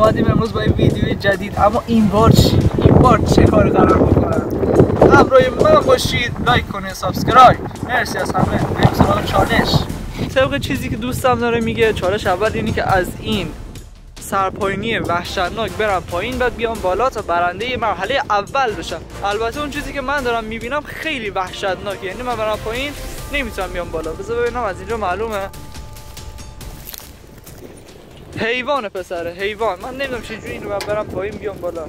آمدیم امروز با این ویدیوی جدید. اما این بار چه کار قرار بکنم؟ همراه من باشید، لایک کنید، سابسکرایب. مرسی از همه. بریم سراغ چالش. طبق چیزی که دوستم داره میگه، چالش اول اینی که از این سرپایینی وحشتناک برم پایین بعد بیام بالا تا برنده مرحله اول بشم. البته اون چیزی که من دارم میبینم خیلی وحشتناکه، یعنی من برم پایین نمیتونم بیام بالا. بذار ببینم از اینجا معلومه. حیوانه پسره، حیوان. من نمیدونم چجوری اینو برم پایین بیام بالا.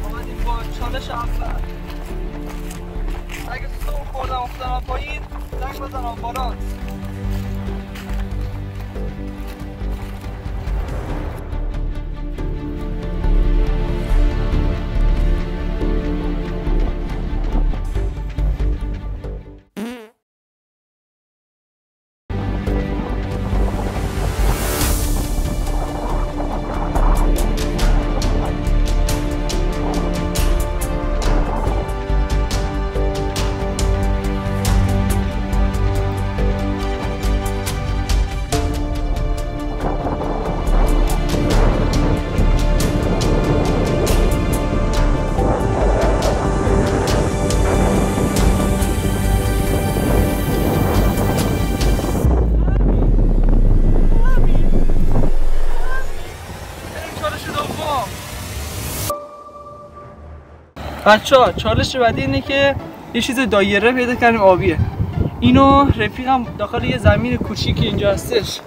آمدیم با چالش اول. اگه سر خوردم افتادم پایین زنگ بزن آمبولانس. بچه‌ها چالش بعدی اینه که یه چیز دایره پیدا کردیم آبیه. اینو رفیقم داخل یه زمین کوچیکی اینجا هستش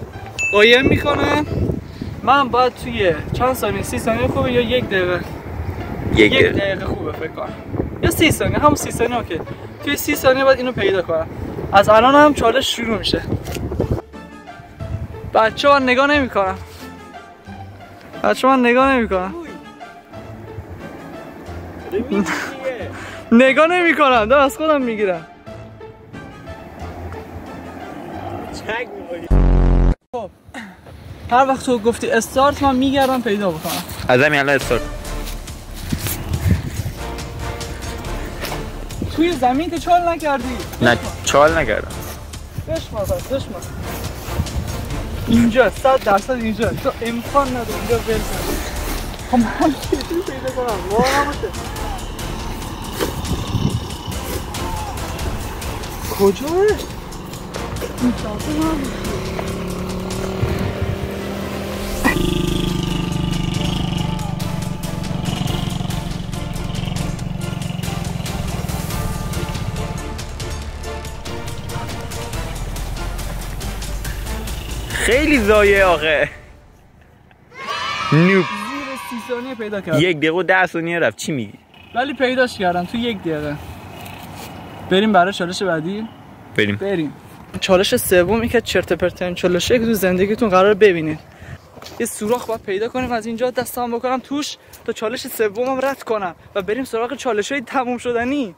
قایم میکنه. من باید توی چند ثانیه، 30 ثانیه خوبه یا 1 دقیقه؟ 1 دقیقه خوبه فکر کنم، یا 30 ثانیه. همون 30 ثانیه اوکی. توی 30 ثانیه باید اینو پیدا کنم. از الان هم چالش شروع میشه. بچه‌ها من نگاه نمیکنم. نگاه نمی کنم، دارم از خودم میگیرم. خب هر وقت تو گفتی استارت من میگردم پیدا بکنم. از همین الان استارت. توی زمین که چال نکردی؟ نه چال نکردم. بشمار. اینجا 100% اینجا. تو امکان نداره اینجا برسن. خب من چطوری پیدا کنم؟ واقعا باشه. کجاه؟ این چاته من خیلی ضایعه آخه. نوب. زیر 30 ثانیه پیدا کردم. 1 دقیقه و 10 ثانیه رفت. چی میگی؟ ولی پیداش کردم تو 1 دقیقه. بریم برای چالش بعدی. بریم. چالش سومی که چرت پرتن چالشه که تو زندگیتون قرار ببینید. یه سوراخ باید پیدا کنیم، از اینجا دستام بکنم توش تا چالش سومم رد کنم و بریم سراغ چالش‌های تموم شدنی.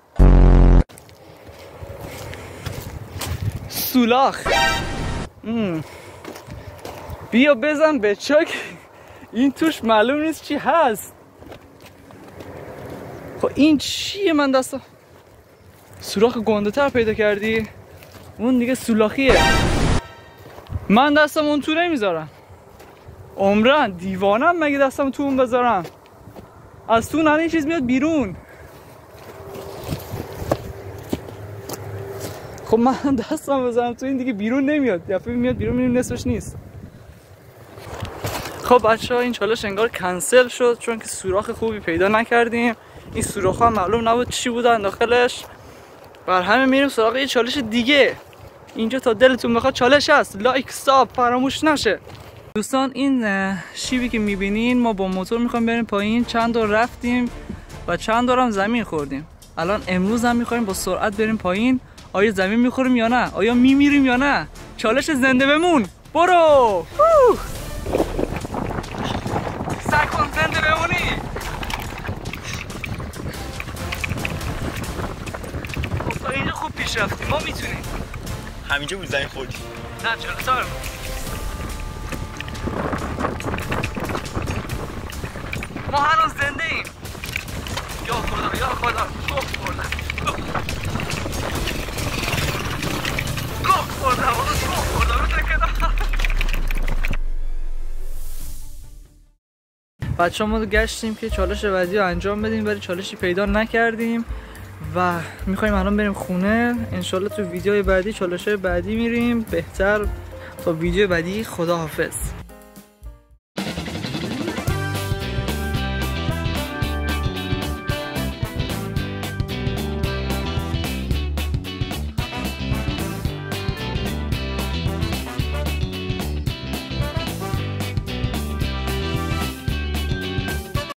سولاخ. بیا بزن به چاک. این توش معلوم نیست چی هست. خب این چیه؟ من دستم سوراخ گنده تر پیدا کردی؟ اون دیگه سولاخیه. من دستم اون تو نمیذارم. عمرن دیوانم مگه دستم تو اون بذارم؟ از تو نه چیز میاد بیرون. خب من دستم بذارم تو این دیگه بیرون نمیاد. دفعه میاد بیرون میبینیم نصفش نیست. خب بچه‌ها این چالش انگار کنسل شد چون که سوراخ خوبی پیدا نکردیم. این سوراخ‌ها معلوم نبود چی بودن داخلش. بر همه میریم سراغ یه چالش دیگه. اینجا تا دلتون بخواد چالش هست. لایک ساب فراموش نشه. دوستان این شیبی که میبینین ما با موتور میخوایم بریم پایین. چند دور رفتیم و چند دور هم زمین خوردیم. الان امروز هم میخوایم با سرعت بریم پایین. آیا زمین میخوریم یا نه؟ آیا میمیریم یا نه؟ چالش زنده بمون. برو. سعی کن زنده بمونی. خب اینجا خوب پیش رفتیم. ما میتونیم. همینجا بود زمین خوردی. نه چرا سارم. ما هنوز زنده ایم. یا خدا یا خدا گوه خوردم بچه ما گشتیم که چالش بعدی رو انجام بدیم ولی چالشی پیدا نکردیم و میخوایم الان بریم خونه. انشالله تو ویدیوی بعدی چالش بعدی میریم بهتر. تا ویدیو بعدی خداحافظ.